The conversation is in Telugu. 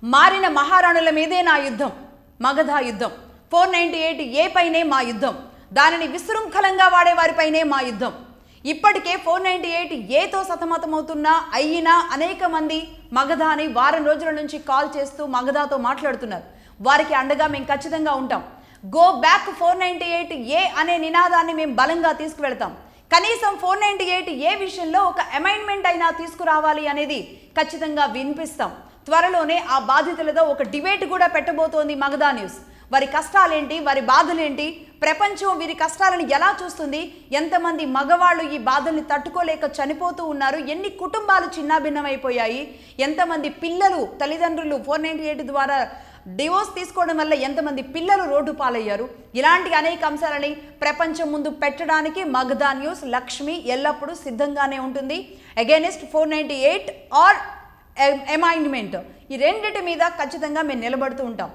మారిన మహారాణుల మీదే నా యుద్ధం, మగధ యుద్ధం. 498A పైనే మా యుద్ధం, దానిని విశృంఖలంగా వాడే వారిపైనే మా యుద్ధం. ఇప్పటికే 498Aతో సతమతమవుతున్న అయినా అనేక మంది మగధని వారం రోజుల నుంచి కాల్ చేస్తూ మగధతో మాట్లాడుతున్నారు. వారికి అండగా మేము ఖచ్చితంగా ఉంటాం. గో బ్యాక్ 498A అనే నినాదాన్ని మేము బలంగా తీసుకువెళ్తాం. కనీసం 498A విషయంలో ఒక అమెండ్మెంట్ అయినా తీసుకురావాలి అనేది ఖచ్చితంగా వినిపిస్తాం. త్వరలోనే ఆ బాధితులతో ఒక డిబేట్ కూడా పెట్టబోతోంది మగధ న్యూస్. వారి కష్టాలేంటి, వారి బాధలేంటి, ప్రపంచం వీరి కష్టాలను ఎలా చూస్తుంది, ఎంతమంది మగవాళ్ళు ఈ బాధల్ని తట్టుకోలేక చనిపోతూ ఉన్నారు, ఎన్ని కుటుంబాలు చిన్నాభిన్నమైపోయాయి, ఎంతమంది పిల్లలు తల్లిదండ్రులు 498 ద్వారా డివోర్స్ తీసుకోవడం వల్ల ఎంతమంది పిల్లలు రోడ్డు పాలయ్యారు, ఇలాంటి అనేక అంశాలని ప్రపంచం ముందు పెట్టడానికి మగధ న్యూస్ లక్ష్మి ఎల్లప్పుడూ సిద్ధంగానే ఉంటుంది. అగైనెస్ట్ 498 ఆర్ అమెండ్మెంట్, ఈ రెండిటి మీద ఖచ్చితంగా మేము నిలబడుతూ ఉంటాం.